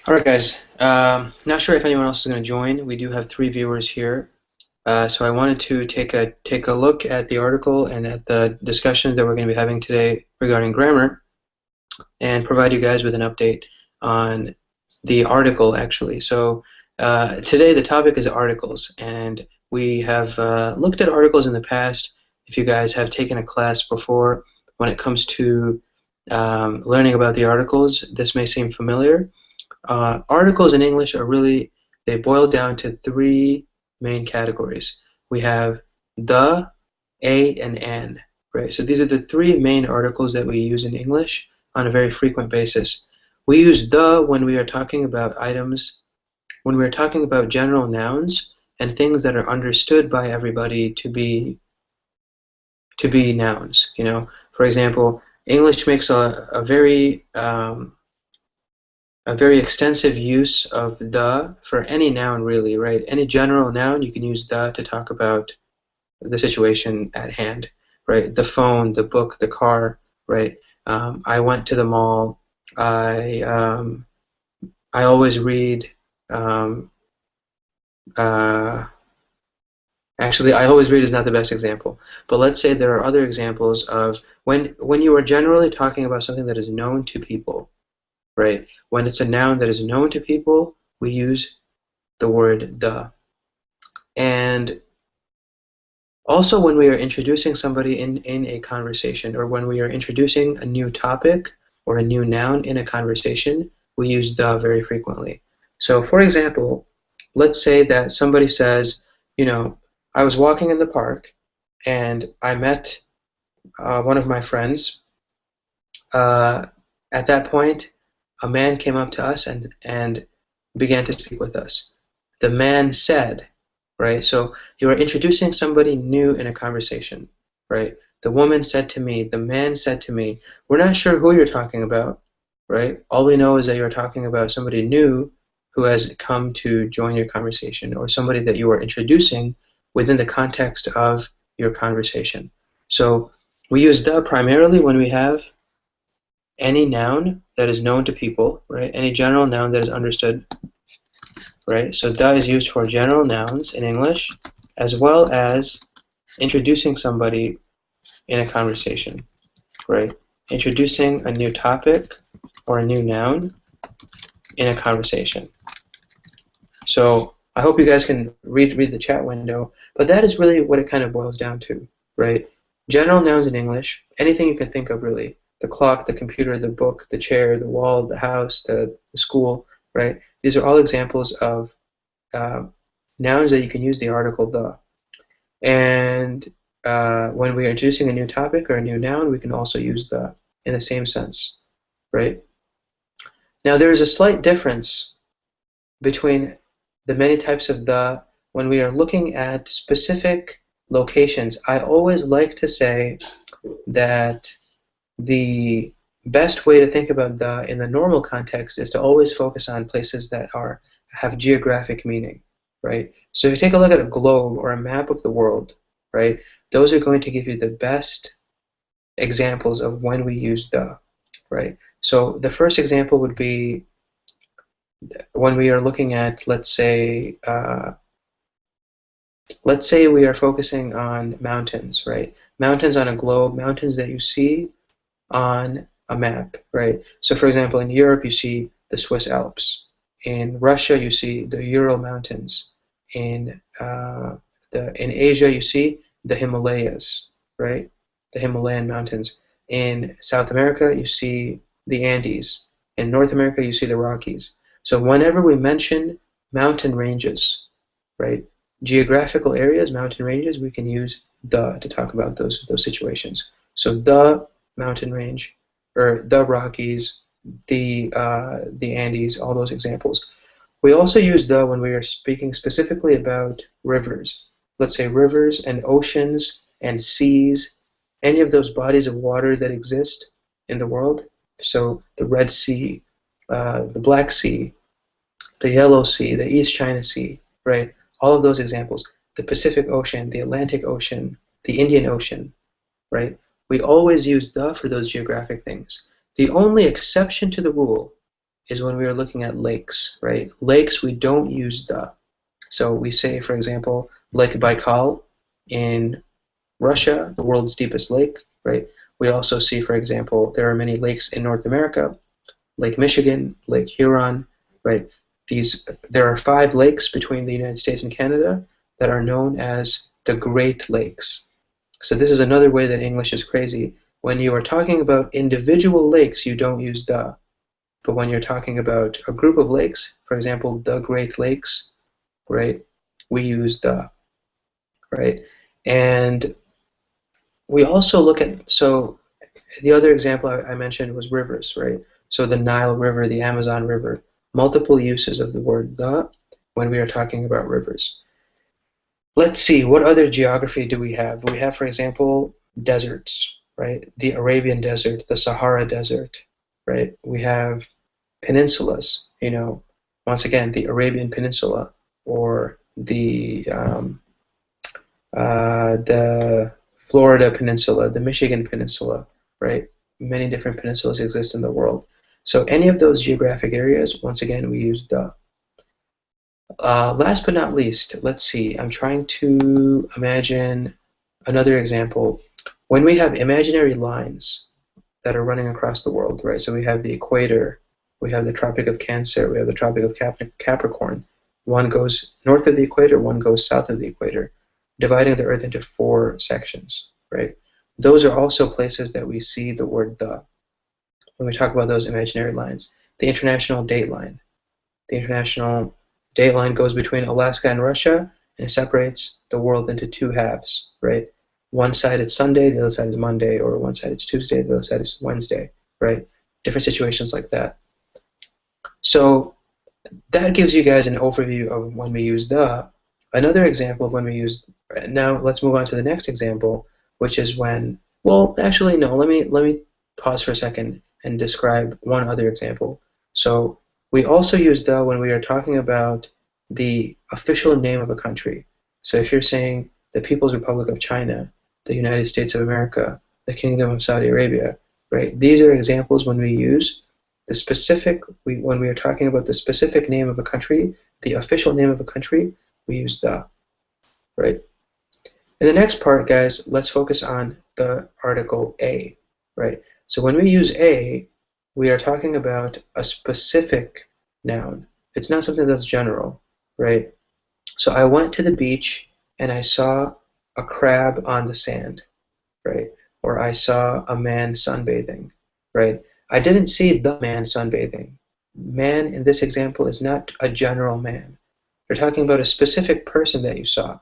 All right, guys. Not sure if anyone else is going to join. We do have 3 viewers here, so I wanted to take a look at the article and at the discussion that we're going to be having today regarding grammar, and provide you guys with an update on the article, actually. So today the topic is articles, and we have looked at articles in the past. If you guys have taken a class before, when it comes to learning about the articles, this may seem familiar. Articles in English are really, they boil down to 3 main categories. We have the, a, and an, right? So these are the 3 main articles that we use in English on a very frequent basis. We use the when we are talking about items, when we are talking about general nouns and things that are understood by everybody to be nouns. You know, for example, English makes a very extensive use of the for any noun, really, right? Any general noun, you can use the to talk about the situation at hand, right? The phone, the book, the car, right? I went to the mall. I always read. Um, Actually, I always read is not the best example, but let's say there are other examples of when you are generally talking about something that is known to people, right? When it's a noun that is known to people, we use the word the. And also when we are introducing somebody in a conversation, or when we are introducing a new topic or a new noun in a conversation, we use the very frequently. So for example, let's say that somebody says, you know, I was walking in the park and I met one of my friends. At that point, a man came up to us and began to speak with us. The man said, right? So you are introducing somebody new in a conversation, right? The woman said to me, the man said to me. We're not sure who you're talking about, right? All we know is that you're talking about somebody new who has come to join your conversation, or somebody that you are introducing within the context of your conversation. So we use the primarily when we have any noun that is known to people, right? Any general noun that is understood, right? So the is used for general nouns in English, as well as introducing somebody in a conversation, right? Introducing a new topic or a new noun in a conversation. So I hope you guys can read the chat window, but that is really what it kind of boils down to, right? General nouns in English, anything you can think of really. The clock, the computer, the book, the chair, the wall, the house, the school, right? These are all examples of nouns that you can use the article the. And when we are introducing a new topic or a new noun, we can also use the in the same sense, right? Now there is a slight difference between the many types of the when we are looking at specific locations. I always like to say that the best way to think about the in the normal context is to always focus on places that have geographic meaning, right? So if you take a look at a globe or a map of the world, right, those are going to give you the best examples of when we use the, right? So the first example would be when we are looking at, let's say we are focusing on mountains, right? Mountains on a globe, mountains that you see on a map, right? So for example, in Europe you see the Swiss Alps. In Russia you see the Ural Mountains. In Asia you see the Himalayas, right? The Himalayan mountains. In South America you see the Andes. In North America you see the Rockies. So whenever we mention mountain ranges, right? Geographical areas, mountain ranges, we can use the to talk about those situations. So the mountain range, or the Rockies, the Andes, all those examples. We also use the when we are speaking specifically about rivers. Let's say rivers and oceans and seas, any of those bodies of water that exist in the world. So the Red Sea, the Black Sea, the Yellow Sea, the East China Sea, right? All of those examples. The Pacific Ocean, the Atlantic Ocean, the Indian Ocean, right? We always use the for those geographic things. The only exception to the rule is when we are looking at lakes, right? Lakes, we don't use the. So we say, for example, Lake Baikal in Russia, the world's deepest lake, right? We also see, for example, there are many lakes in North America, Lake Michigan, Lake Huron, right? There are 5 lakes between the United States and Canada that are known as the Great Lakes. So this is another way that English is crazy. When you are talking about individual lakes, you don't use the. But when you're talking about a group of lakes, for example, the Great Lakes, right, we use the, right? And we also look at, so the other example I mentioned was rivers, right? So the Nile River, the Amazon River, multiple uses of the word the when we are talking about rivers. Let's see, what other geography do we have? We have, for example, deserts, right? The Arabian Desert, the Sahara Desert, right? We have peninsulas, once again, the Arabian Peninsula or the Florida Peninsula, the Michigan Peninsula, right? Many different peninsulas exist in the world. So any of those geographic areas, once again, we use the. Last but not least, let's see. I'm trying to imagine another example. When we have imaginary lines that are running across the world, right? So we have the equator, we have the Tropic of Cancer, we have the Tropic of Capricorn. One goes north of the equator, one goes south of the equator, dividing the Earth into 4 sections, right? Those are also places that we see the word the when we talk about those imaginary lines. The international date line. The international date line goes between Alaska and Russia, and it separates the world into 2 halves, right? One side it's Sunday, the other side is Monday, or one side it's Tuesday, the other side is Wednesday, right? Different situations like that. So that gives you guys an overview of when we use the. Another example of when we use, now let's move on to the next example, which is when, well, actually no, let me pause for a second and describe one other example. So we also use the when we are talking about the official name of a country. So if you're saying the People's Republic of China, the United States of America, the Kingdom of Saudi Arabia, right? These are examples when we use the specific, when we are talking about the specific name of a country, the official name of a country, we use the, right? In the next part, guys, let's focus on the article a, right? So when we use a, we are talking about a specific noun. It's not something that's general, right? So I went to the beach and I saw a crab on the sand, right? Or I saw a man sunbathing, right? I didn't see the man sunbathing. Man in this example is not a general man. You're talking about a specific person that you saw.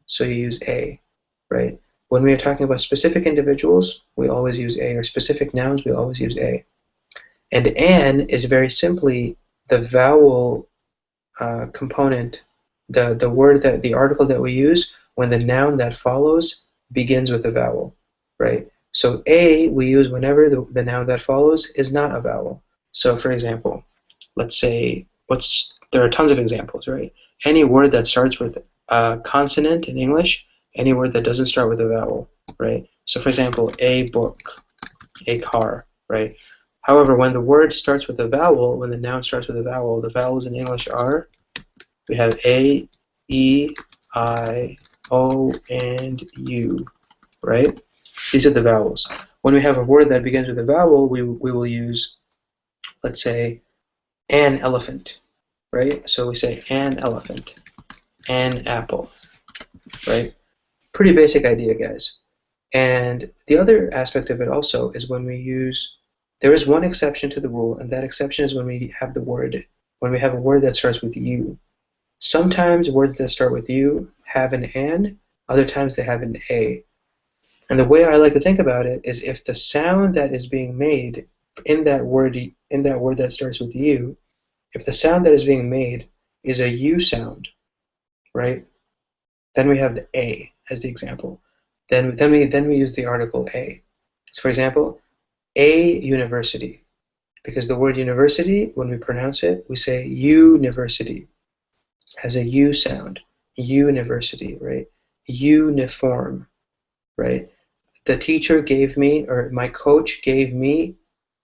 So you use a, right? When we are talking about specific individuals, we always use a, or specific nouns, we always use a. And an is very simply the vowel component, the word that the article that we use when the noun that follows begins with a vowel, right? So a we use whenever the noun that follows is not a vowel. So for example, let's say there are tons of examples, right? Any word that starts with a consonant in English, any word that doesn't start with a vowel, right? So for example, a book, a car, right? However, when the word starts with a vowel, when the noun starts with a vowel, the vowels in English are, we have A, E, I, O, and U, right? These are the vowels. When we have a word that begins with a vowel, we will use, let's say, an elephant, right? So we say an elephant, an apple, right? Pretty basic idea, guys. And the other aspect of it also is when we use, there is one exception to the rule, and that exception is when we have a word that starts with U. Sometimes words that start with U have an, other times they have an a. And the way I like to think about it is if the sound that is being made in that word that starts with U, if the sound that is being made is a U sound, right? Then we have the a as the example. Then we use the article a. So for example, a university, because the word university, when we pronounce it, we say university, has a U sound. University, right? Uniform, right? The teacher gave me, or my coach gave me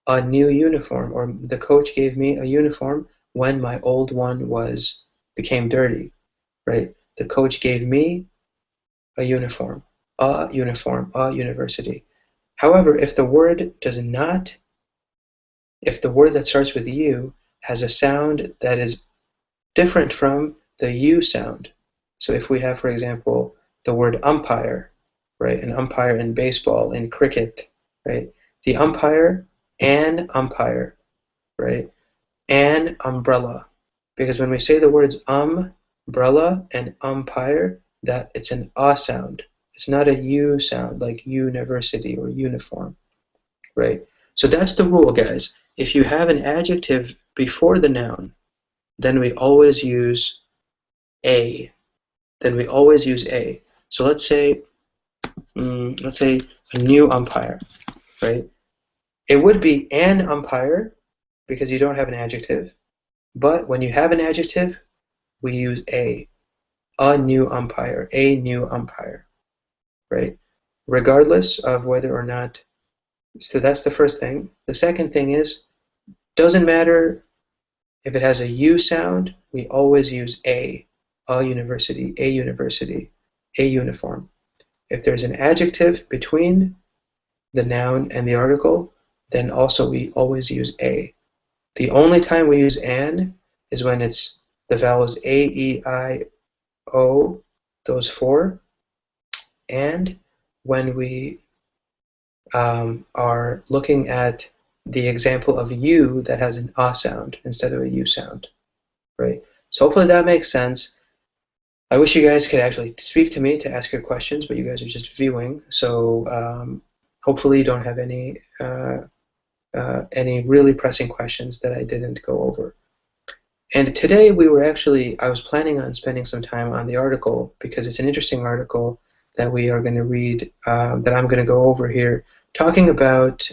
a new uniform, or the coach gave me a uniform when my old one became dirty, right? The coach gave me a uniform, a university. However, if the word that starts with U has a sound that is different from the U sound. So if we have, for example, the word umpire, right? An umpire in baseball, in cricket, right? The umpire, an umpire, right? An umbrella. Because when we say the words umbrella and umpire, that it's an a sound. It's not a U sound like university or uniform, right? So that's the rule, guys. If you have an adjective before the noun, then we always use a. So let's say a new umpire, right? It would be an umpire because you don't have an adjective, but when you have an adjective, we use a new umpire, right? Regardless of whether or not, so that's the first thing. The second thing is, doesn't matter if it has a U sound, we always use a university, a uniform. If there's an adjective between the noun and the article, then also we always use a. The only time we use an is when it's the vowels a, e, I, o, those four, and when we are looking at the example of U that has an a sound instead of a U sound, right? So hopefully that makes sense. I wish you guys could actually speak to me to ask your questions, but you guys are just viewing, so hopefully you don't have any really pressing questions that I didn't go over. And today I was planning on spending some time on the article because it's an interesting article that we are going to read, that I'm going to go over here, talking about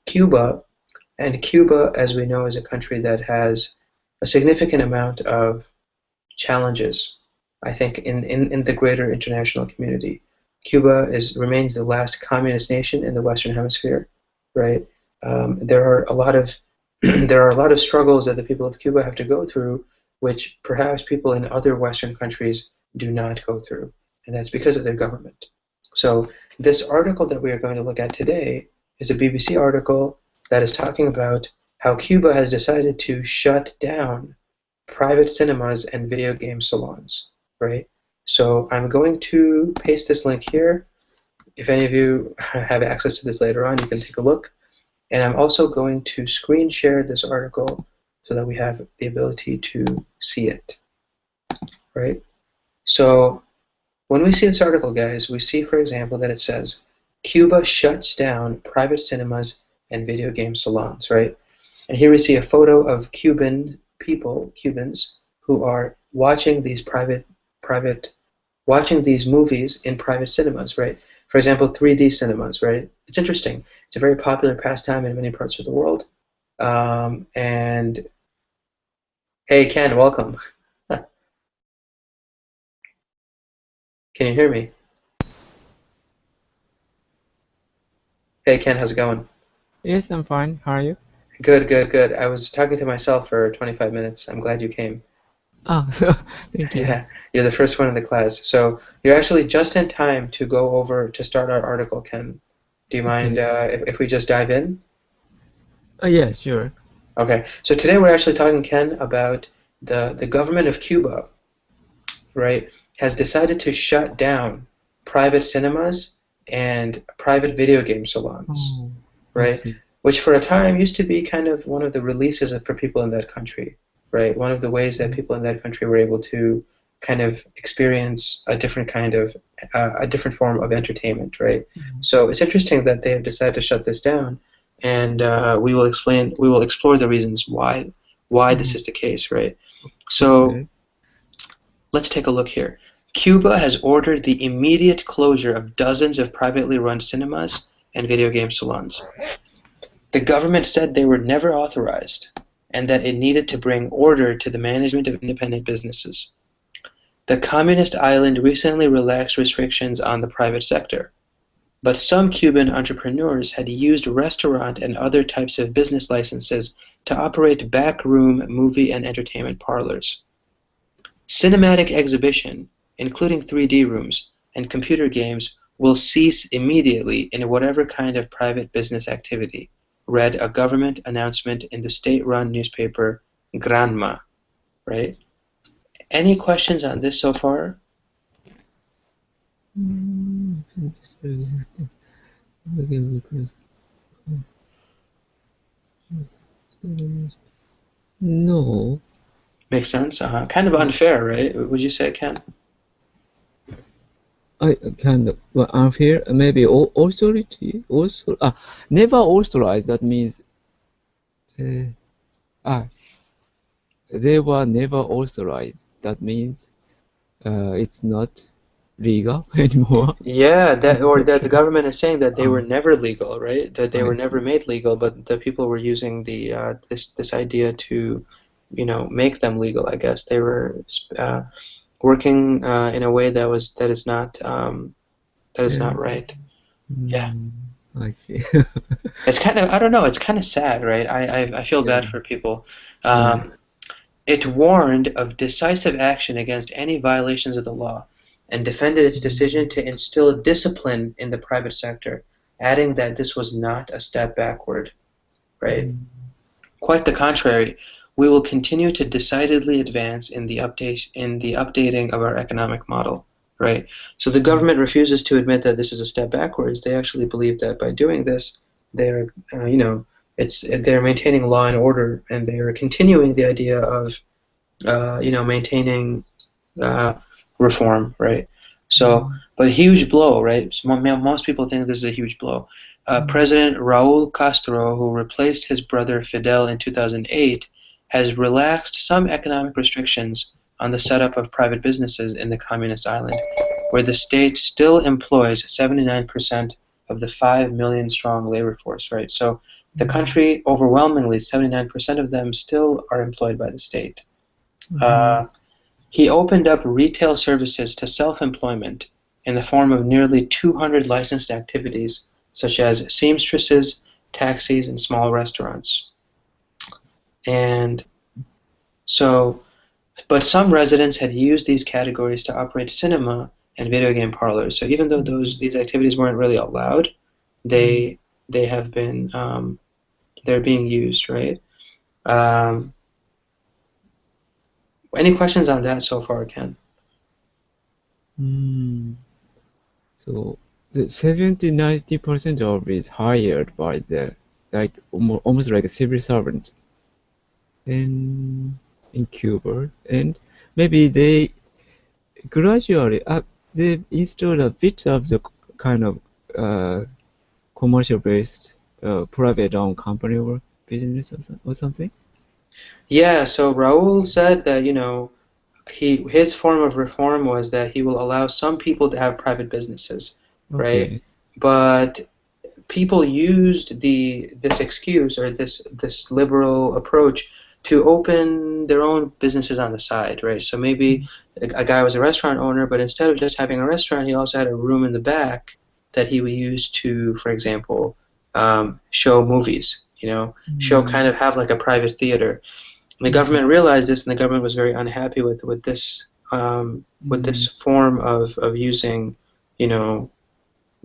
Cuba. And Cuba, as we know, is a country that has a significant amount of challenges, I think, in the greater international community. Cuba remains the last communist nation in the Western Hemisphere, right? There are a lot of there are a lot of struggles that the people of Cuba have to go through, which perhaps people in other Western countries do not go through, and that's because of their government. So this article that we are going to look at today is a BBC article that is talking about how Cuba has decided to shut down private cinemas and video game salons, right? So I'm going to paste this link here. If any of you have access to this later on, you can take a look. And I'm also going to screen share this article so that we have the ability to see it, right? So when we see this article, guys, we see, for example, that it says, Cuba shuts down private cinemas and video game salons, right? And here we see a photo of Cubans who are watching these watching these movies in private cinemas, right? For example, 3D cinemas, right? It's interesting. It's a very popular pastime in many parts of the world. And hey, Ken, welcome. Can you hear me? Hey, Ken, how's it going? Yes, I'm fine. How are you? Good, good, good. I was talking to myself for 25 minutes. I'm glad you came. Ah, thank you. Yeah, you're the first one in the class. So you're actually just in time to go over to start our article, Ken. Do you mind Okay. if we just dive in? Yeah, sure. Okay, so today we're actually talking, Ken, about the government of Cuba, right, has decided to shut down private cinemas and private video game salons, Oh, I right, see. which for a time used to be kind of one of the releases for people in that country, right, one of the ways that people in that country were able to kind of experience a different kind of a different form of entertainment, right? So it's interesting that they have decided to shut this down, and we will explore the reasons why this Mm, is the case, right? So okay. let's take a look here. Cuba has ordered the immediate closure of dozens of privately run cinemas and video game salons. The government said they were never authorized and that it needed to bring order to the management of independent businesses. The communist island recently relaxed restrictions on the private sector, but some Cuban entrepreneurs had used restaurant and other types of business licenses to operate backroom movie and entertainment parlors. Cinematic exhibition, including 3D rooms and computer games, will cease immediately in whatever kind of private business activity, read a government announcement in the state-run newspaper Granma, right? Any questions on this so far? Mm, No, Makes sense? Kind of unfair, right? Would you say, Ken? I kind of well, unfair. Maybe authority also. Never authorized. That means uh, ah, they were never authorized. That means it's not legal anymore. Yeah, or that the government is saying that they were Ah, never legal, right? That they I were never see. made legal, but the people were using this idea to, make them legal. I guess they were working in a way that is Yeah. not right. Yeah, Mm, I see. it's kind of I don't know. It's kind of sad, right? I feel Yeah. bad for people. Yeah. Um, It warned of decisive action against any violations of the law and defended its decision to instill discipline in the private sector, adding that this was not a step backward, right? Mm, Quite the contrary, we will continue to decidedly advance in the updating of our economic model, right? So the mm, government refuses to admit that this is a step backwards. They actually believe that by doing this, they're, they're maintaining law and order, and they are continuing the idea of maintaining uh, reform, right? So, mm, but a huge blow, right? So most people think this is a huge blow. mm, President Raul Castro, who replaced his brother Fidel in 2008, has relaxed some economic restrictions on the setup of private businesses in the communist island, where the state still employs 79% of the 5 million strong labor force, right? So the mm, country, overwhelmingly, 79% of them still are employed by the state. mhm, Uh, he opened up retail services to self-employment in the form of nearly 200 licensed activities, such as seamstresses, taxis, and small restaurants. And so, but some residents had used these categories to operate cinema and video game parlors. So even though these activities weren't really allowed, they have been they're being used, right? Um, any questions on that so far, Ken? So the 70-90% of is hired by the like almost like a civil servant in Cuba, and maybe they gradually they installed a bit of the kind of commercial based private owned company or business or something. Yeah, so Raul said that, his form of reform was that he will allow some people to have private businesses, right? Okay. But people used this excuse or this liberal approach to open their own businesses on the side, right? So maybe a guy was a restaurant owner, but instead of just having a restaurant, he also had a room in the back that he would use to, for example, show movies, show kind of have like a private theater. And the government realized this, and the government was very unhappy with this form of using,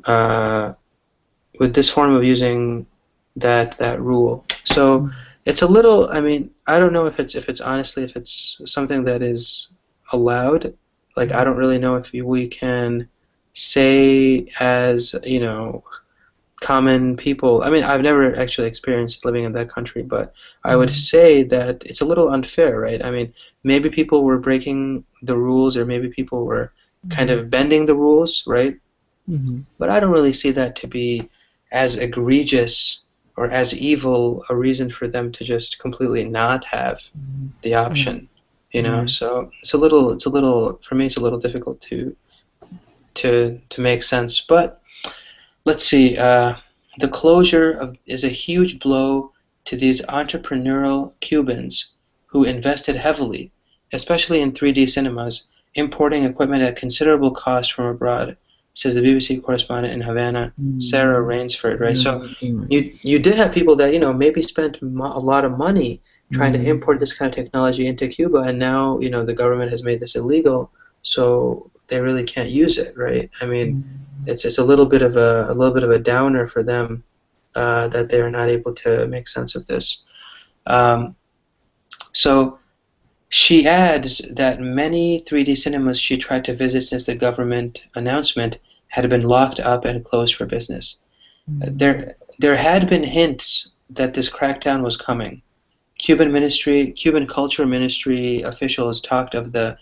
uh, with this form of using that rule. So it's a little. I mean, I don't know if it's honestly if it's something that is allowed. Like I don't really know if we can say as common people. I mean, I've never actually experienced living in that country, but I would say that it's a little unfair, right? I mean, maybe people were breaking the rules, or maybe people were kind of bending the rules, right? But I don't really see that to be as egregious or as evil a reason for them to just completely not have the option, So it's a little for me. It's a little difficult to make sense. But let's see. The closure is a huge blow to these entrepreneurial Cubans who invested heavily, especially in 3D cinemas, importing equipment at considerable cost from abroad, says the BBC correspondent in Havana, Sarah Rainsford, right? So you did have people that, maybe spent a lot of money trying to import this kind of technology into Cuba, and now, the government has made this illegal, so they really can't use it, right? I mean, it's a little bit of a downer for them that they are not able to make sense of this. So she adds that many 3D cinemas she tried to visit since the government announcement had been locked up and closed for business. There had been hints that this crackdown was coming. Cuban Culture Ministry officials talked of the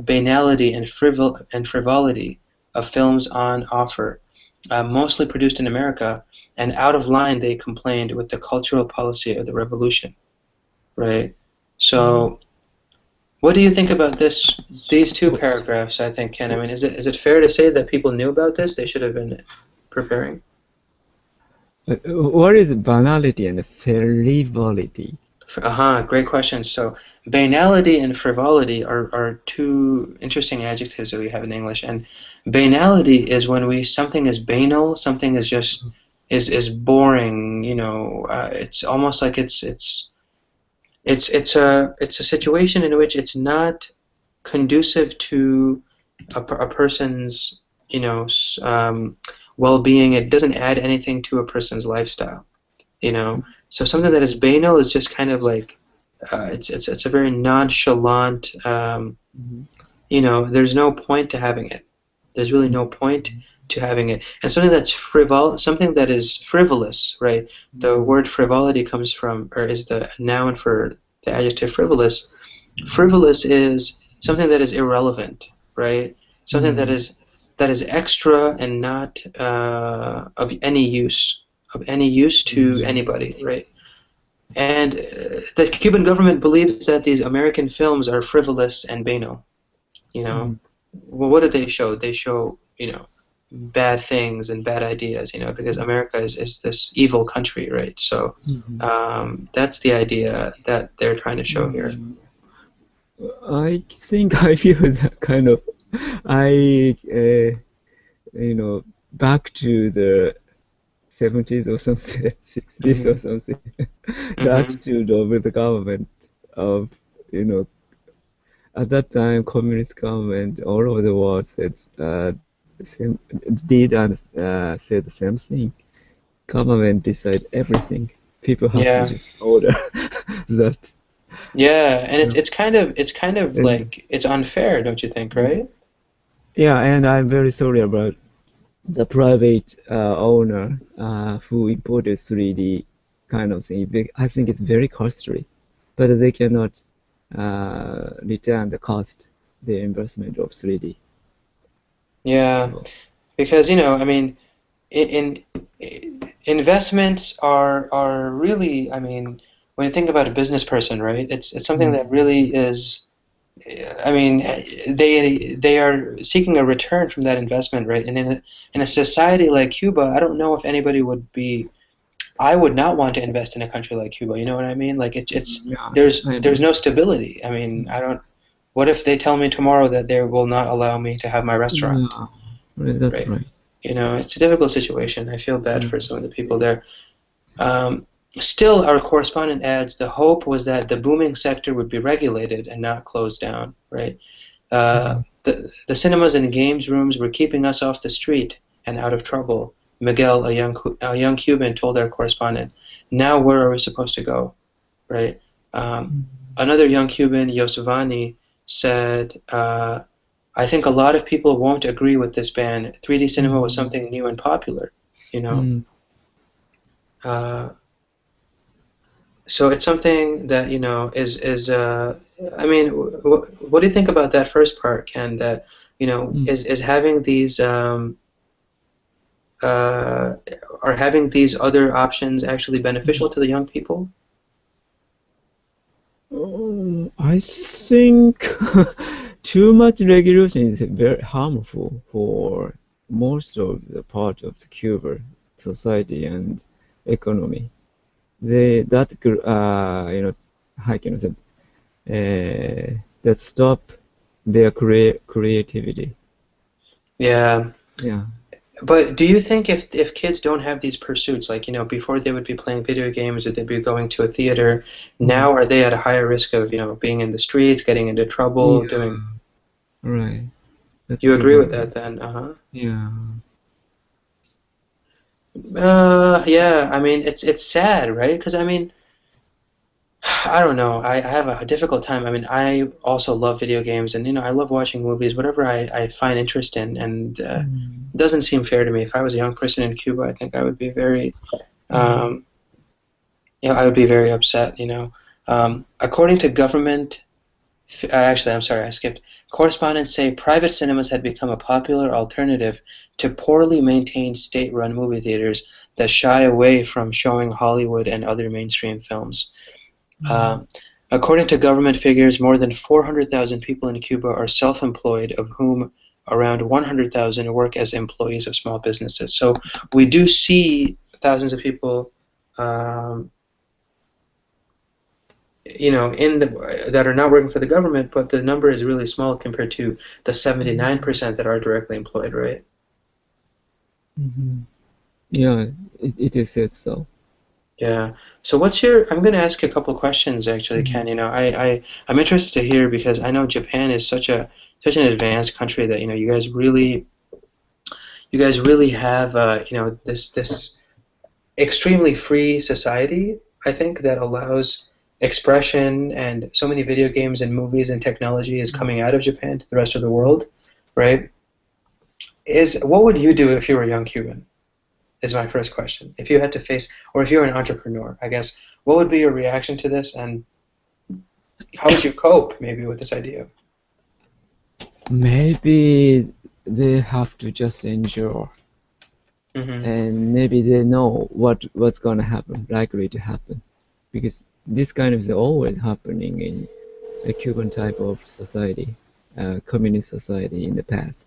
banality and frivolity of films on offer, mostly produced in America, and out of line, they complained, with the cultural policy of the revolution. Right? So, what do you think about these two paragraphs, I think, Ken? I mean, is it fair to say that people knew about this? They should have been preparing? What is banality and frivolity? Great question. So banality and frivolity are two interesting adjectives that we have in English. And banality is when something is banal, something is just is boring. It's almost like it's a situation in which it's not conducive to a person's well-being. It doesn't add anything to a person's lifestyle. So something that is banal is just kind of like it's a very nonchalant. There's no point to having it. There's really no point to having it. And something something that is frivolous, right? The word frivolity comes from, or is the noun for the adjective frivolous. Frivolous is something that is irrelevant, right? Something that is extra and not of any use to anybody, right? And the Cuban government believes that these American films are frivolous and banal. Well, what do they show? They show, bad things and bad ideas, because America is this evil country, right? So that's the idea that they're trying to show here. I think I feel that kind of, back to the 70s or something, 60s or Hmm. something. The Hmm. attitude of the government of, you know, at that time, communist government all over the world said same, did and said the same thing. Government decide everything. People have to Yeah. just order that. Yeah, and You know. it's kind of And like it's unfair, don't you think, right? yeah, and I'm very sorry about the private owner who imported 3D kind of thing. I think it's very costly, but they cannot return the cost, the investment of 3D. Yeah, So, because I mean, investments are really, I mean, when you think about a business person, right? It's something mm, that really is, I mean, they are seeking a return from that investment, right? And in a society like Cuba, I don't know if anybody would be. I would not want to invest in a country like Cuba. You know what I mean? Like it's yeah, I there's know. no stability. I mean, I don't. What if they tell me tomorrow that they will not allow me to have my restaurant, Yeah, that's right? right. It's a difficult situation. I feel bad for Mm, some of the people there. Um, Still, our correspondent adds, the hope was that the booming sector would be regulated and not closed down, right? mm, The cinemas and games rooms were keeping us off the street and out of trouble. Miguel, a young Cuban, told our correspondent. Now where are we supposed to go, right? Um, mm, Another young Cuban, Yosevani, said, I think a lot of people won't agree with this ban. 3D cinema was mm, something new and popular, you know. mm. Uh, so it's something that is I mean, what do you think about that first part, Ken? That Mm. is having these uh, are having these other options actually beneficial to the young people? I think too much regulation is very harmful for most of the part of the Cuba society and economy. They that how can I say that stop their creativity. Yeah. Yeah. But do you think if kids don't have these pursuits, like before they would be playing video games or they'd be going to a theater, Mm. now are they at a higher risk of being in the streets, getting into trouble, Yeah. doing? Right. That's Do you a good agree with point. that then? Uh-huh. Yeah. Yeah. I mean, it's sad, right? Because I mean, I don't know. I have a difficult time. I mean, I also love video games, and I love watching movies, whatever I find interest in, and Mm. it doesn't seem fair to me. If I was a young person in Cuba, I think I would be very, Mm. um, I would be very upset. According to government, actually, I'm sorry, I skipped. Correspondents say private cinemas had become a popular alternative to poorly maintained state-run movie theaters that shy away from showing Hollywood and other mainstream films. Mm. Um, According to government figures, more than 400,000 people in Cuba are self-employed, of whom around 100,000 work as employees of small businesses. So we do see thousands of people, um, in that are not working for the government, but the number is really small compared to the 79% that are directly employed, right? Mhm. Yeah, it is said so. Yeah. So what's your? I'm going to ask you a couple questions actually, Mm. Ken. I'm interested to hear because I know Japan is such an advanced country that you guys really have this extremely free society. I think that allows expression, and so many video games and movies and technology is coming out of Japan to the rest of the world, right? Is what would you do if you were a young Cuban? Is my first question. If you had to face, or if you're an entrepreneur, I guess, what would be your reaction to this, and how would you cope maybe with this idea? Maybe they have to just endure, Hmm. and maybe they know what's gonna happen, likely to happen, because this kind of is always happening in a Cuban type of society, communist society in the past,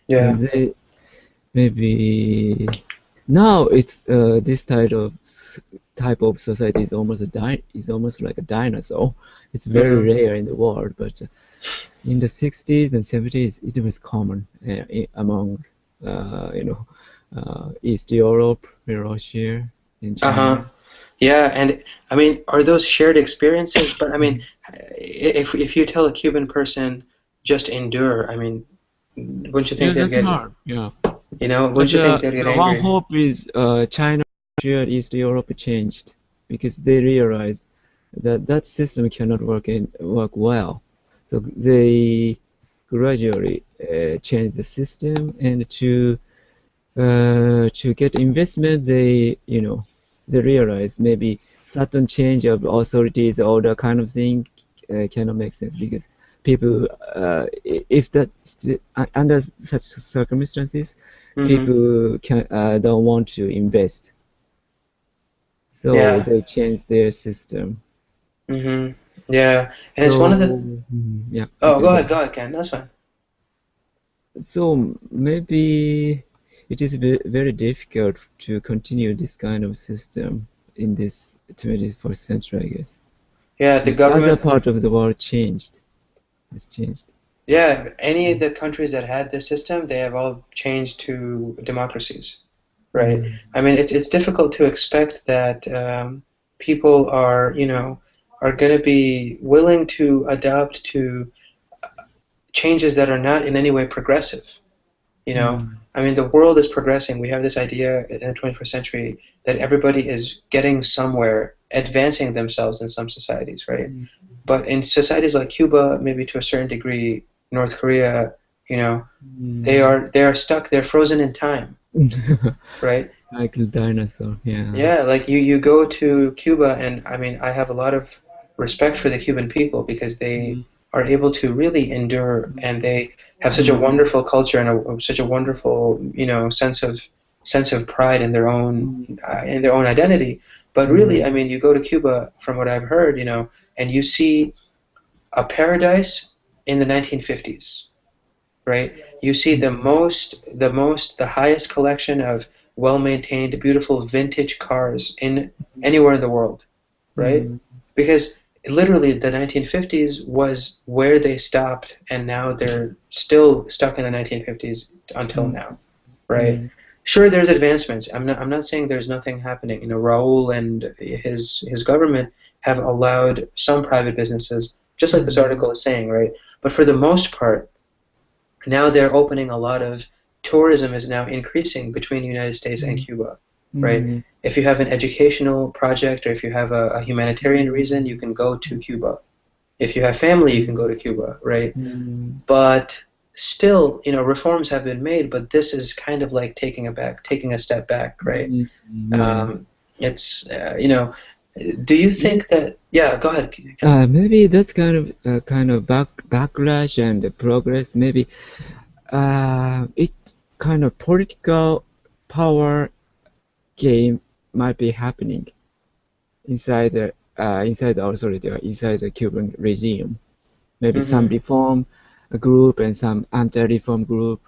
Yeah. and they maybe now it's this type of society is almost is almost like a dinosaur. It's very Hmm. rare in the world, but in the 60s and 70s, it was common among, uh, you know, East Europe, Russia, and Uh-huh. China. Yeah, and I mean, are those shared experiences? But I mean, Mhm. if you tell a Cuban person just endure, I mean, wouldn't you think Yeah, they'd that's get, hard. Yeah, wouldn't but you think they'd get the one angry? hope is China, Russia, East Europe changed because they realized that that system cannot work well. So they gradually changed the system, and to get investment, they realize maybe certain change of authorities or that kind of thing cannot make sense because people, if that under such circumstances, Mm-hmm. people don't want to invest, so Yeah. they change their system. Mm-hmm. Yeah. And it's one of the, So yeah, oh, okay, go ahead, Ken. That's fine. so maybe it is very difficult to continue this kind of system in this 21st century, I guess. Yeah, the Because other government, part of the world has changed. yeah, any of the countries that had this system, they have all changed to democracies, right? Mm, I mean, it's difficult to expect that people are, are going to be willing to adapt to changes that are not in any way progressive. You know, mm, I mean, the world is progressing. We have this idea in the 21st century that everybody is getting somewhere, advancing themselves in some societies, right? mm, But in societies like Cuba, maybe to a certain degree, North Korea, you know, mm. they are stuck. They're frozen in time, right? Like the dinosaur, yeah. Yeah, like you go to Cuba, and I mean, I have a lot of respect for the Cuban people because they Mm, are able to really endure, and they have such a mm, wonderful culture and such a wonderful, sense of pride mm, in their own identity. But really, I mm, mean, you go to Cuba, from what I've heard, and you see a paradise in the 1950s, right? You see mm, the highest collection of well-maintained, beautiful vintage cars in anywhere in the world, right? mm, Because literally the 1950s was where they stopped, and now they're still stuck in the 1950s until mm, now, right? mm, Sure, there's advancements. I'm not saying there's nothing happening. Raul and his government have allowed some private businesses, just like this mm, article is saying, right? But for the most part, now they're opening a lot of tourism is now increasing between the United States and mm, Cuba, right? mm, If you have an educational project or if you have a humanitarian mm, reason, you can go to Cuba. If you have family, you can mm, go to Cuba, right? mm, But still, reforms have been made, but this is kind of like taking a step back, right? mm, yeah. Um, it's, do you Maybe, think that, yeah, go ahead, Ken. maybe that's kind of backlash and progress. Maybe it kind of political power game might be happening inside the authority or inside the Cuban regime. Maybe some Hmm. reform group and some anti-reform group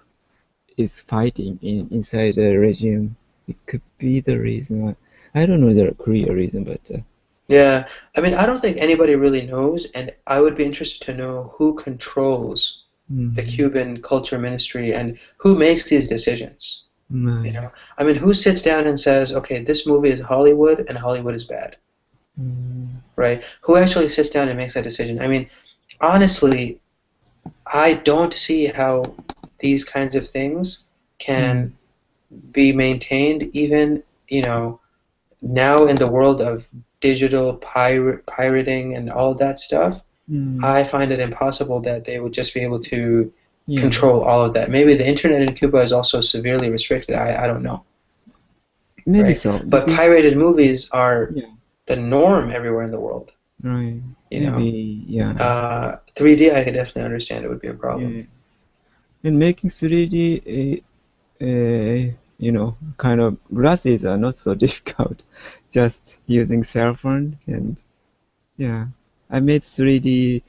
is fighting inside the regime. It could be the reason. I don't know the clear reason, but Yeah, I mean, I don't think anybody really knows, and I would be interested to know who controls the mm, Cuban culture ministry and who makes these decisions. You right. know, I mean, who sits down and says, okay, this movie is Hollywood and Hollywood is bad, Mm, right? Who actually sits down and makes that decision? I mean, honestly, I don't see how these kinds of things mm, can be maintained even, now in the world of digital pirating and all that stuff. mm, I find it impossible that they would just be able to yeah, control all of that. Maybe the internet in Cuba is also severely restricted. I don't know, maybe right? so But because pirated movies are yeah, the norm everywhere in the world. right. You know, Maybe yeah, 3D I could definitely understand it would be a problem. yeah. And making 3D, kind of glasses are not so difficult. Just using cell phone and yeah, I made 3D.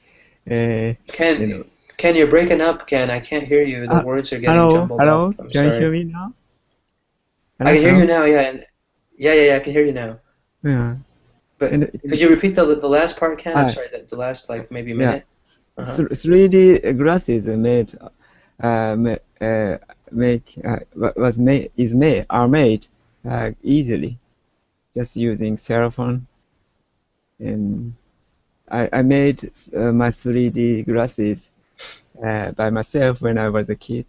Ken, You know. Ken, you're breaking up, Ken. I can't hear you. The Uh, words are getting hello, jumbled up. hello. I'm Can you hear sorry. me now? I Hello, can hear you hello. now. Yeah, yeah. I can hear you now. Yeah. But And could you repeat the last part, Ken? I'm uh, sorry, the last like maybe yeah, minute. Uh-huh. 3D glasses are made. was made is made are made easily just using cell phone. And I made my 3D glasses by myself when I was a kid.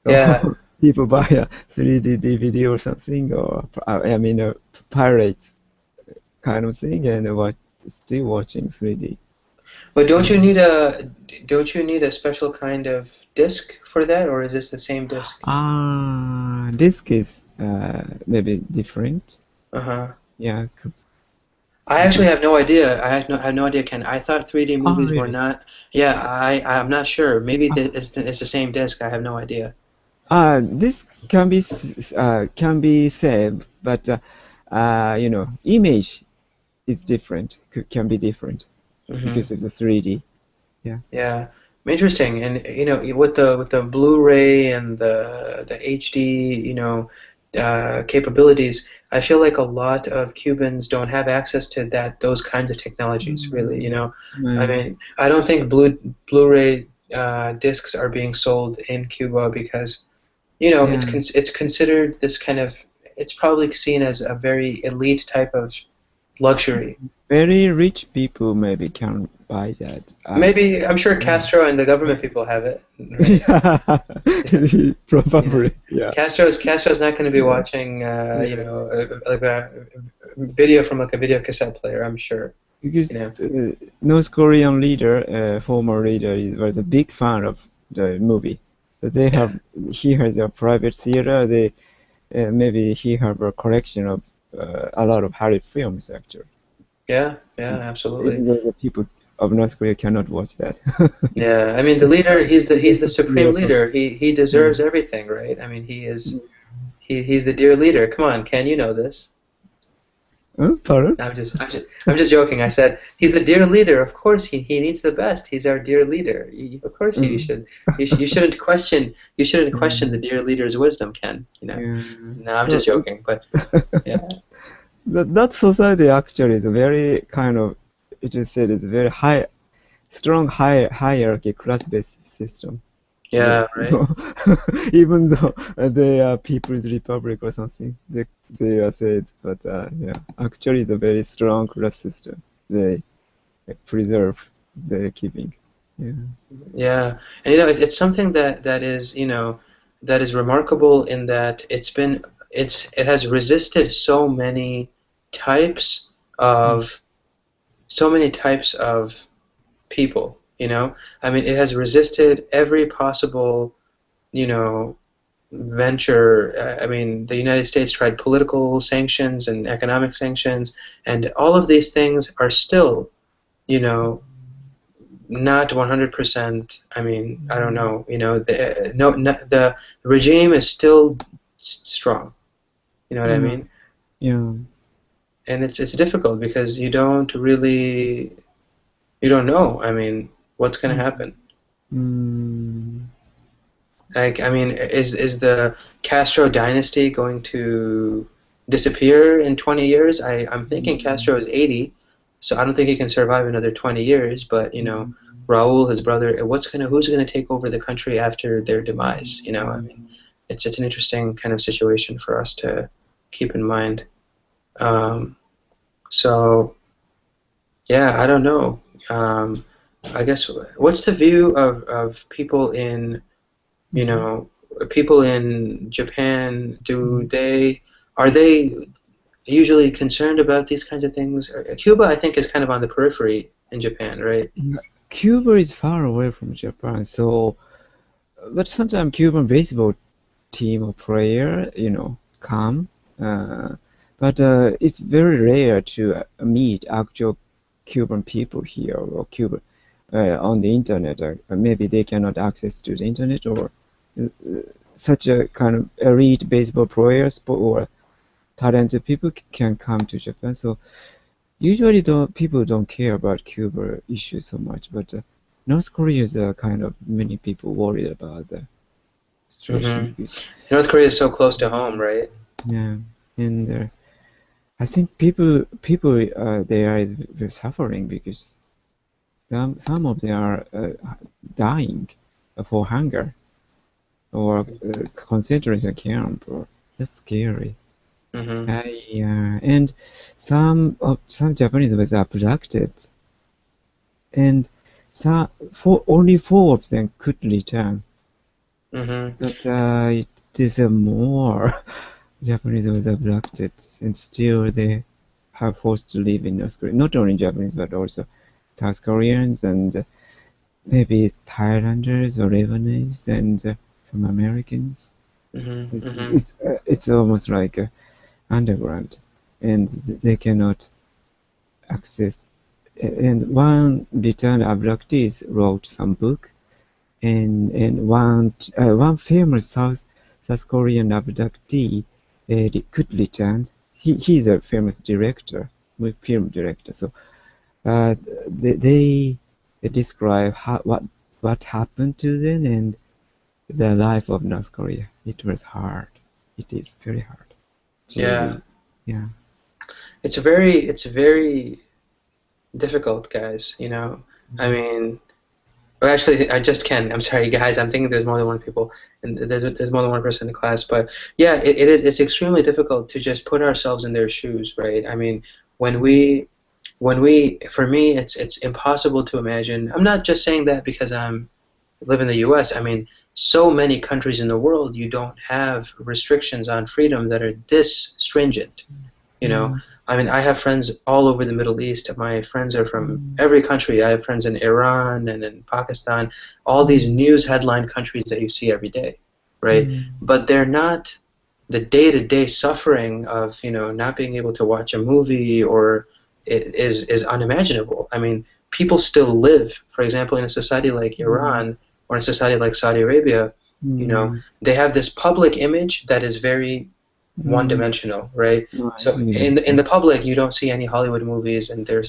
Yeah. So people buy a 3D DVD or something, or I mean a pirate kind of thing, and still watching 3D. But Yeah. don't you need a special kind of disc for that, or is this the same disc? Disc is maybe different. Uh-huh. Yeah, I actually because have no idea. I had no idea, Ken. I thought 3D movies were really. not. Yeah, I'm not sure. Maybe it's the same disc. I have no idea. This can be saved, but image is different. Can be different Hmm. because of the 3D. Yeah. Yeah, interesting. And with the Blu-ray and the HD, capabilities, I feel like a lot of Cubans don't have access to those kinds of technologies, really. I Mm, mean, I don't think Blu-ray discs are being sold in Cuba because yeah. it's considered this kind of it's probably seen as a very elite type of luxury. Very rich people maybe can buy that. Maybe I'm sure Yeah. Castro and the government people have it, right? Yeah. You know, Probably. Yeah. Castro's not going to be Yeah. watching, Yeah. like a video from like a video cassette player. I'm sure. You Because know. North Korean leader, former leader, was a big fan of the movie. So Yeah. he has a private theater. Maybe he have a collection of a lot of Harry films actually. Yeah. Yeah. Absolutely. Even though the people of North Korea cannot watch that. Yeah. I mean, the leader. He's the supreme Europe. leader. He Yeah. deserves everything, right? I mean, he's the dear leader. Come on, Ken, you know this. Pardon? I'm just joking. I said he's the dear leader. Of course, he needs the best. He's our dear leader. Of course, you Mm. should. You shouldn't question. You shouldn't question the Yeah. dear leader's wisdom, Ken. Yeah. No, I'm So just joking. But yeah, that society actually is a very kind of, it is said, is a very strong hierarchy class-based system. They, yeah, right. even though they are People's Republic or something, they are said, but yeah, actually it's a very strong class system. They preserve the keeping. Yeah. Yeah, and it's something that is remarkable in that it has resisted types of so many types of people. I mean, it has resisted every possible you know venture. I mean, the United States tried political sanctions and economic sanctions, and all of these things are still, you know, not 100%. I mean, I don't know. The regime is still strong. You know what I Yeah. mean? Yeah. And it's difficult because you don't know. I mean, what's going to happen? Mm. Like, I mean, is the Castro dynasty going to disappear in 20 years? I'm thinking Castro is 80, so I don't think he can survive another 20 years. But Raul, his brother, who's gonna take over the country after their demise? I mean, it's an interesting kind of situation for us to keep in mind. Um, so yeah, I don't know. I guess what's the view of you Mhm. know, people in Japan, are they usually concerned about these kinds of things? Cuba, I think, is kind of on the periphery in Japan, right? Yeah. Cuba is far away from Japan, so but sometimes Cuban baseball team or player, come. Uh, but it's very rare to meet actual Cuban people here or Cuban on the internet. Maybe they cannot access to the internet or uh, such a kind of elite baseball players or talented people can come to Japan. So usually people don't care about Cuba issues so much, but North Korea is kind of many people worried about the Hmm. situation because North Korea is so close to home, right? yeah, and I think people there is very suffering because some of them are dying for hunger. or concentration camp. That's scary. Mm-hmm. And some Japanese was abducted, and only four of them could return. Mm-hmm. But it is more Japanese was abducted, and still they are forced to live in North Korea. Not only Japanese, but also South Koreans and maybe Thailanders or Lebanese and some Americans. Mm-hmm. Mm-hmm. It's almost like underground, and they cannot access. And one returned abductees wrote some book, and one famous South Korean abductee could return. He's a famous director, film director. So they describe what happened to them and the life of North Korea. It was hard. It is very hard Yeah. to yeah. It's very difficult, guys, you know. I mean, well, actually, I just can. I'm sorry, guys. I'm thinking there's more than one people, and there's more than one person in the class. But yeah, it is. It's extremely difficult to just put ourselves in their shoes, right? I mean, when we, for me, it's impossible to imagine. I'm not just saying that because I'm live in the U.S. I mean, so many countries in the world, you don't have restrictions on freedom that are this stringent. You know, Mm, I mean, I have friends all over the Middle East. My friends are from mm, every country. I have friends in Iran and in Pakistan, all these mm, news headline countries that you see every day, right? mm, But they're not the day-to-day suffering of, you know, not being able to watch a movie or is unimaginable. I mean, people still live, for example, in a society like mm, Iran or in a society like Saudi Arabia, you know, mm, they have this public image that is very mm. one-dimensional, right? Right, So in exactly. the public, you don't see any Hollywood movies, and they're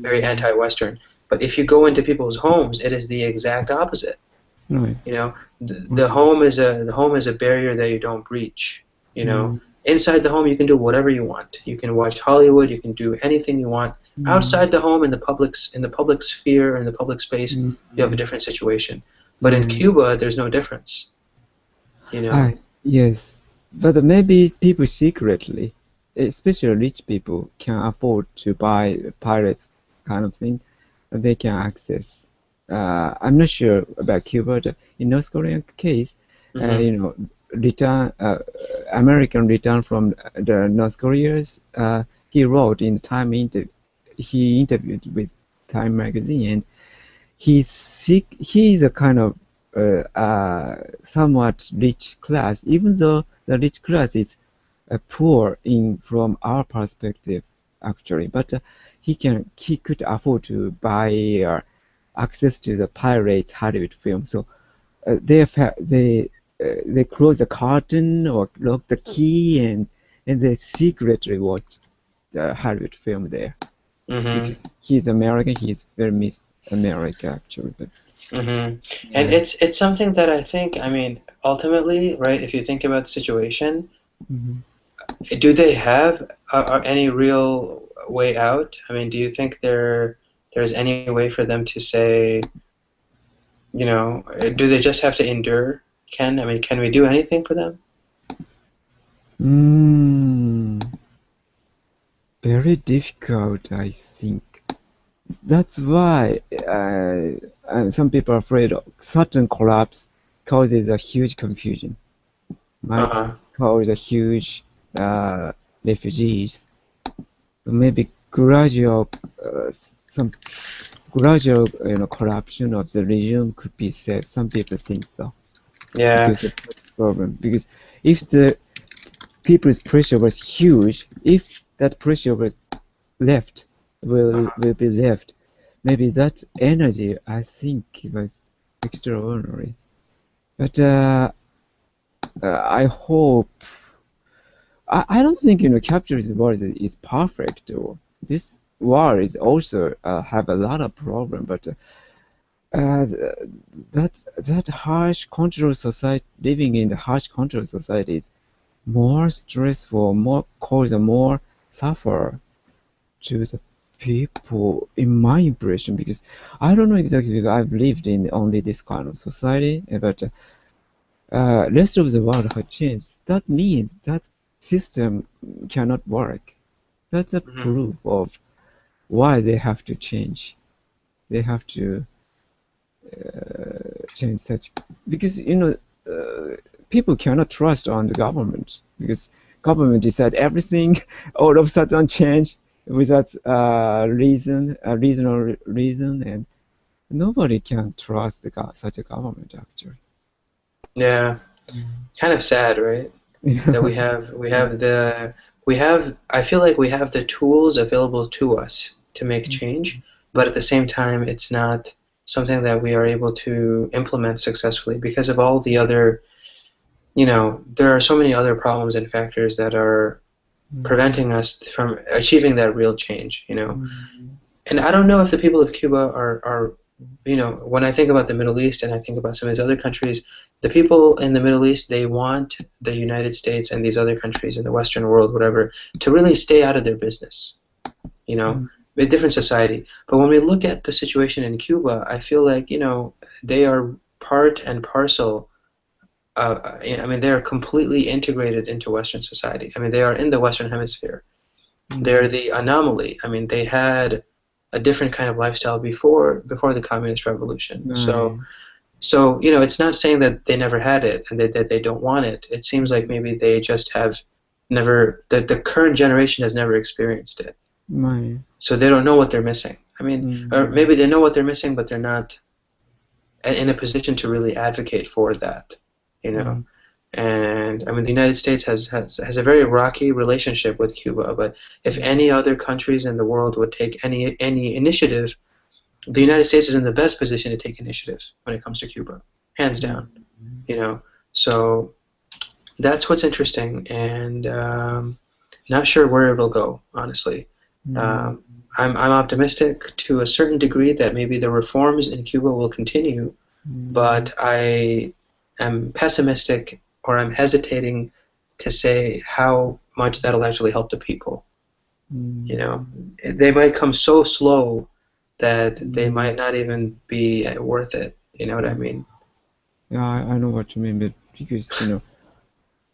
very Mm, anti-Western. But if you go into people's homes, it is the exact opposite. right. You know, Right. the home is a barrier that you don't breach. You know, Mm, inside the home, you can do whatever you want. You can watch Hollywood. You can do anything you want. mm, Outside the home, in the public sphere, in the public space, mm, you have a mm, different situation. But in mm. Cuba, there's no difference. You know. Ah, yes. But maybe people secretly, especially rich people, can afford to buy pirates kind of thing that they can access. I'm not sure about Cuba, but in North Korean case, Hmm. you know, return American return from the North Koreans. He wrote in Time he interviewed with Time magazine, and he's a kind of somewhat rich class, even though the rich class is poor in from our perspective, actually. But he could afford to buy access to the pirate Hollywood film. So they close the curtain or lock the key, and they secretly watch the Hollywood film there Hmm. because he's American. He's very miss America actually, but Hmm. And yeah. it's something that I think, I mean, ultimately, right, if you think about the situation, Mhm. do they have any real way out? I mean, do you think there's any way for them to say, you know, do they just have to endure? I mean, can we do anything for them? Mm, very difficult, I think. That's why some people are afraid of sudden collapse causes a huge confusion, might Uh-huh. cause a huge refugees. Maybe gradual, some gradual, corruption of the region could be saved. Some people think so Yeah. because of such problem. Because if the people's pressure was huge, if that pressure was left, will be left, maybe that energy I think was extraordinary. But I hope I don't think capitalism war is perfect. Or this war is also have a lot of problem, but uh, that harsh control society living in the harsh control society is more stressful, more cause more suffer to the people, in my impression, because I don't know exactly because I've lived in only this kind of society, but rest of the world has changed. That means that system cannot work. That's a Hmm. proof of why they have to change. They have to change such, because people cannot trust on the government, because government decide everything all of a sudden change without reasonable reason, and nobody can trust such a government actually. Yeah, kind of sad, right? That Yeah. I feel like we have the tools available to us to make change, but at the same time, it's not something that we are able to implement successfully because of all the other, there are so many other problems and factors that are preventing us from achieving that real change. And I don't know if the people of Cuba are, when I think about the Middle East and I think about some of these other countries, the people in the Middle East, they want the United States and these other countries in the Western world, whatever, to really stay out of their business, you know, a different society. But when we look at the situation in Cuba, I feel like, they are part and parcel. I mean, they are completely integrated into Western society. I mean, they are in the Western Hemisphere. They're the anomaly. I mean, they had a different kind of lifestyle before the communist revolution. So it's not saying that they never had it and that they don't want it. It seems like maybe they just have never that the current generation has never experienced it. So they don't know what they're missing. I mean, or maybe they know what they're missing, but they're not in a position to really advocate for that. You know. And I mean, the United States has a very rocky relationship with Cuba, but if any other countries in the world would take any initiative, the United States is in the best position to take initiative when it comes to Cuba, hands down. So that's what's interesting, and not sure where it'll go, honestly. I'm optimistic to a certain degree that maybe the reforms in Cuba will continue, but I am pessimistic, or I'm hesitating to say how much that'll actually help the people. They might come so slow that they might not even be worth it. You know what I mean? Yeah, I know what you mean, but because so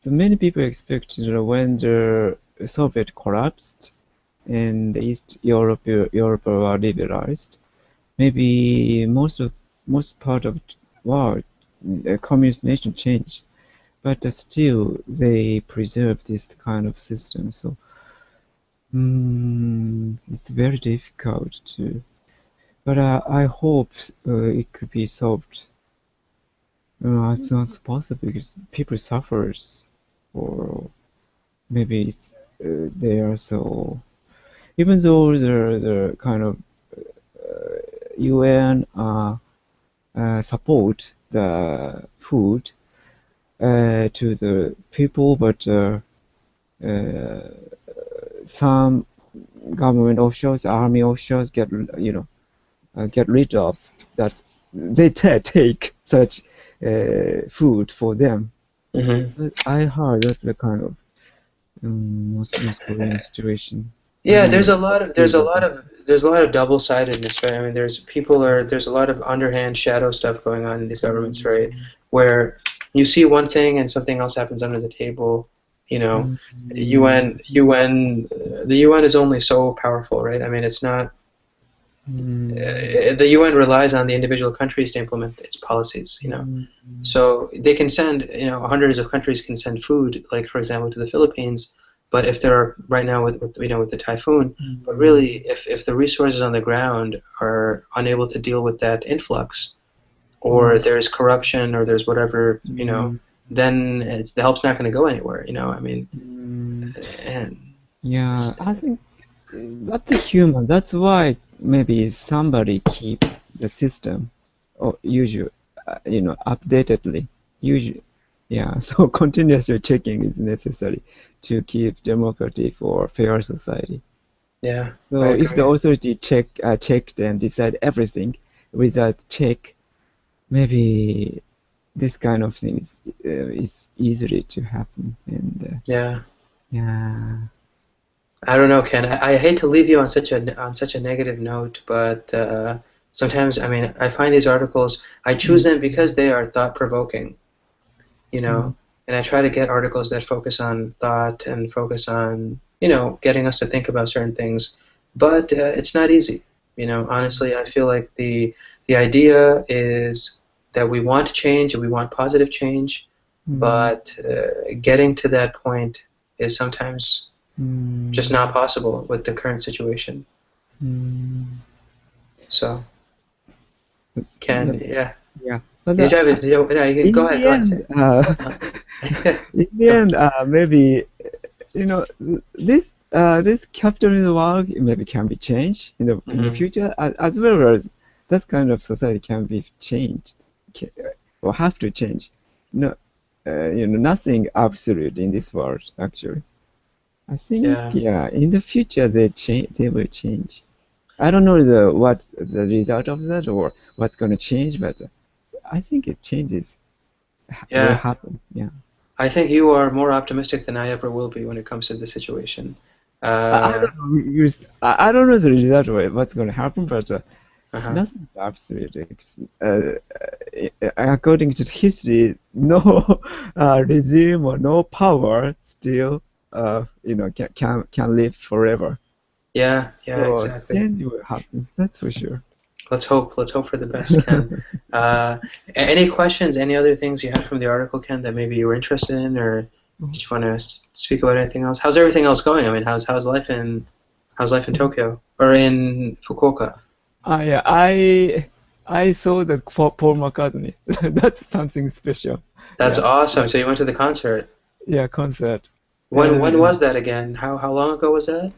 many people expect when the Soviet collapsed and the East Europe were liberalized, maybe most part of world the communist nation changed, but still they preserve this kind of system. So it's very difficult to. But I hope it could be solved as soon as possible, because people suffers, or maybe it's, they are so. Even though the kind of UN support the food to the people, but some government officials, army officials get get rid of that. They take such food for them. But I heard that's the kind of North Korean situation. I Yeah, don't know. there's a lot of double-sidedness, right? I mean, there's a lot of underhand shadow stuff going on in these governments, right? Where you see one thing and something else happens under the table. The UN is only so powerful, right? I mean, it's not. The UN relies on the individual countries to implement its policies. So they can send, hundreds of countries can send food, like for example to the Philippines, but if there are right now with the typhoon, but really if the resources on the ground are unable to deal with that influx, or there's corruption, or there's whatever, then the help's not going to go anywhere. I mean, and Yeah, I think that's a human. That's why maybe somebody keeps the system, or usually, updatedly. Usually, yeah. So continuous checking is necessary to keep democratic or fair society. yeah, I So if the agree. authority checked and decide everything without check, maybe this kind of thing is easily to happen. And Yeah. yeah. I don't know, Ken. I hate to leave you on such a negative note, but sometimes, I mean, I find these articles, I choose them because they are thought-provoking. you mm, know, and I try to get articles that focus on thought and focus on, getting us to think about certain things. But it's not easy. Honestly, I feel like the idea is that we want change and we want positive change, mm, but getting to that point is sometimes just not mm, possible with the current situation. mm. So, But, yeah. yeah, but Did you have it? No, you can in go ahead. the Go ahead. end, Say. Uh-huh. in the Go. end, maybe this capitalism world maybe can be changed in the Hmm. future, as well as that kind of society can be changed, ca- or have to change. No, nothing absolute in this world actually. I think, Yeah. yeah, in the future they will change. I don't know what's the result of that or what's going to change, but I think it changes will Yeah. happen. Yeah. I think you are more optimistic than I ever will be when it comes to the situation. I Uh, don't know. I don't know the result of what's going to happen, but uh-huh. nothing absolute. According to history, no regime or no power still, can live forever. Yeah, yeah, So exactly. change will happen. That's for sure. Let's hope. Let's hope for the best, Ken. Uh, any questions, any other things you had from the article, Ken, that maybe you were interested in, or did you want to speak about anything else? How's everything else going? I mean, how's life in Tokyo or in Fukuoka? Yeah, I saw the Paul McCartney. That's something special. That's Yeah, awesome. So you went to the concert. yeah, concert. When And was that again? How long ago was that?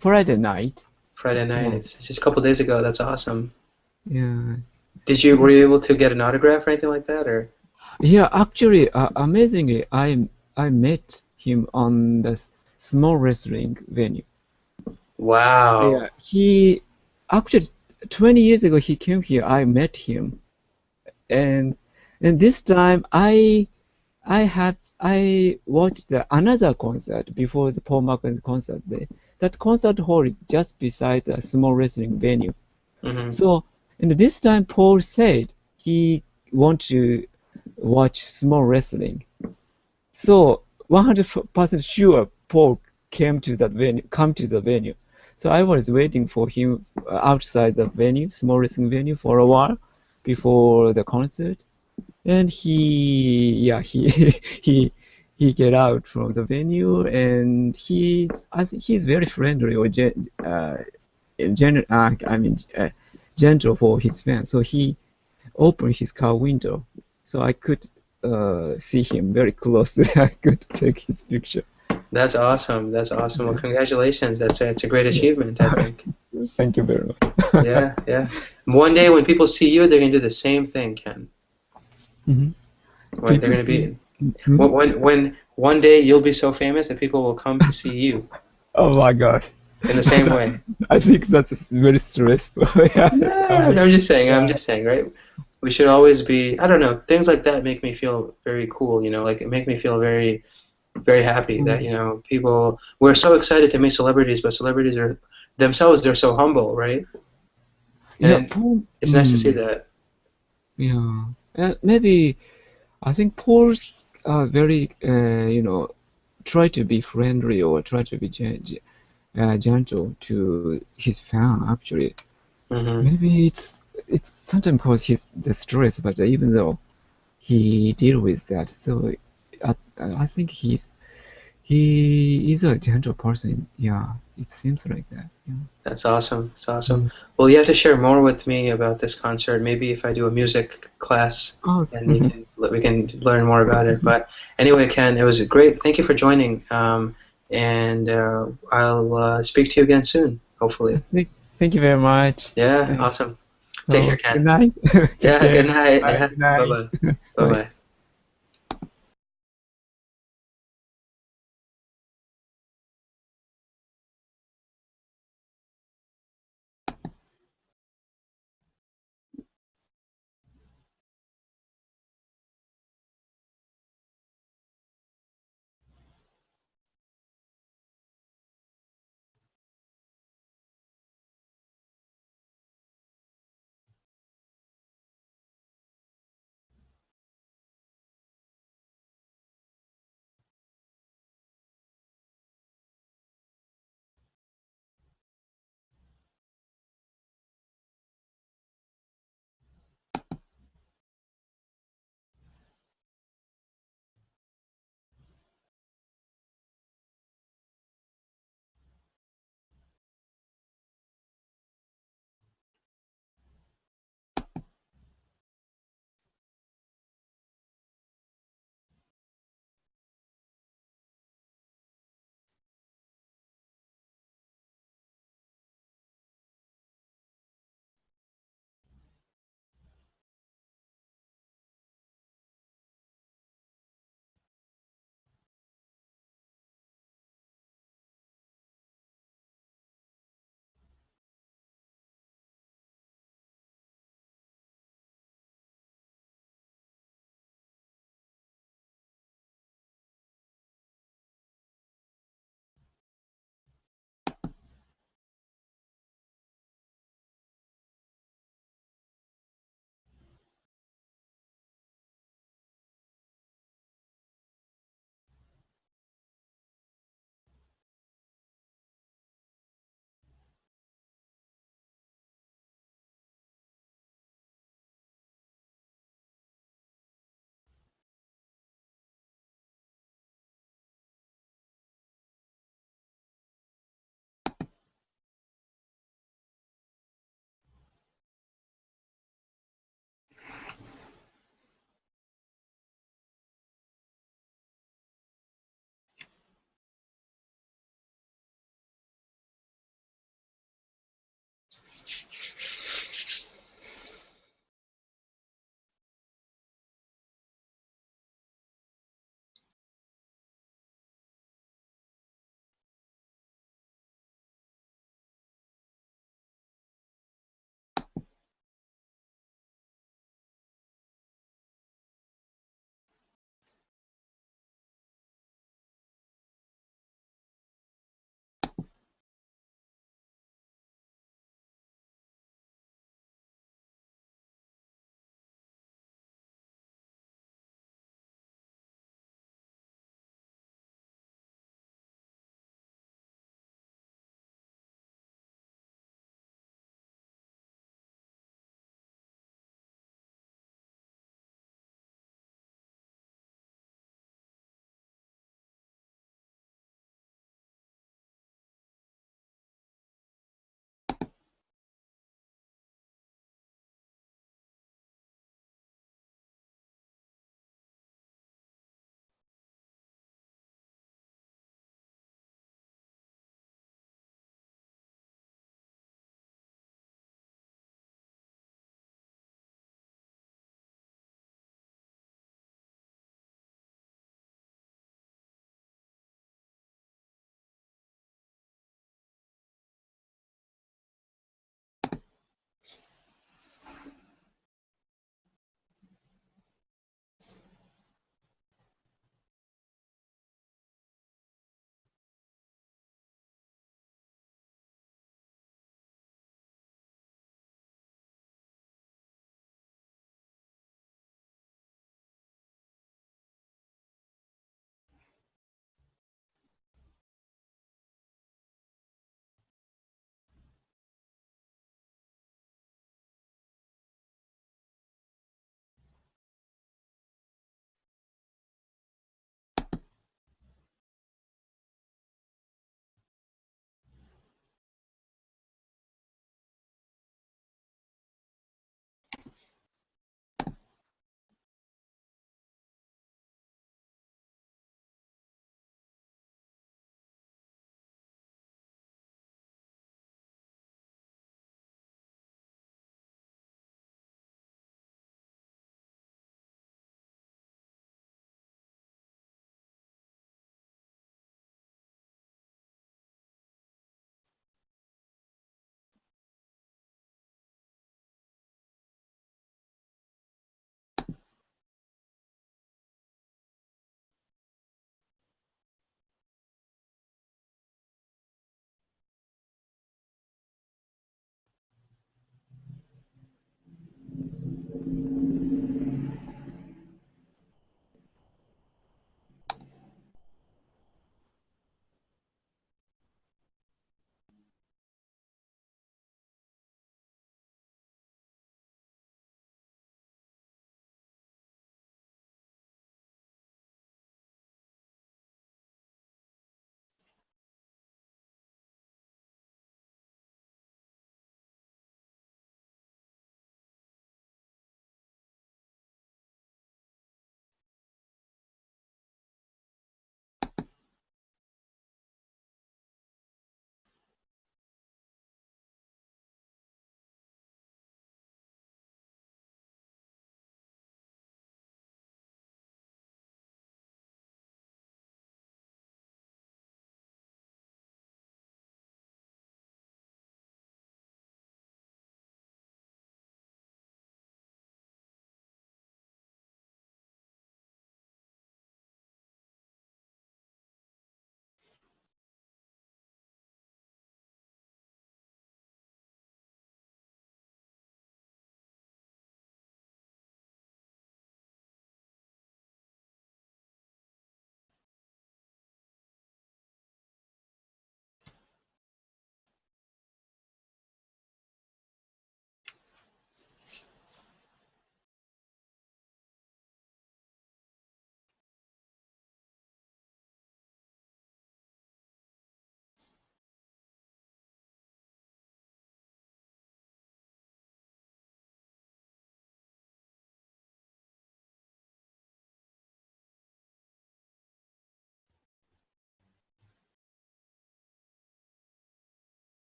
Friday night. Friday night. Yeah, It's just a couple days ago. That's awesome. yeah, Were you able to get an autograph or anything like that, or? yeah. Actually, amazingly, I met him on the small wrestling venue. Wow. Yeah, he actually 20 years ago he came here. I met him, and this time I watched another concert before the Paul McCartney concert. That concert hall is just beside a small wrestling venue. Hmm. So, and this time Paul said he want to watch small wrestling. So 100% sure Paul come to the venue. So I was waiting for him outside the venue, small wrestling venue, for a while before the concert. And yeah, he he get out from the venue, and I think he's very friendly or gentle for his fans. So he opened his car window, so I could see him very closely. I could take his picture. That's awesome. That's awesome. Well, Yeah, congratulations. It's a great yeah. achievement, I think. Thank you very much. Yeah, yeah. One day when people see you, they're gonna do the same thing, Ken. Mhm. Right? They're People gonna see. be Mhm. when one day you'll be so famous that people will come to see you Oh my God. in the same way. I think that's very stressful. Yeah, No, coming. I'm just saying. I'm Yeah. just saying, right? We should always be. I don't know. Things like that make me feel very cool. Like it make me feel very, very happy that Mm. people. We're so excited to meet celebrities, but celebrities are themselves. They're so humble, right? Yeah, And Paul. it's nice to see that. Yeah. Maybe I think Paul's very, try to be friendly or try to be gentle to his fan. Actually, Hmm. maybe it's sometimes cause the stress, but even though he deal with that, so I think he is a gentle person. Yeah, it seems like that. Yeah. That's awesome. That's awesome. Mm. Well, you have to share more with me about this concert. Maybe if I do a music class, Oh. and Mhm. we can learn more about it. But anyway, Ken, it was great. Thank you for joining. And I'll speak to you again soon, hopefully. Thank you very much. Yeah, Thanks. awesome. Take care, So good Ken. night. Take Yeah, good care. night. Bye. Yeah, Good bye night. bye. Bye Bye. bye.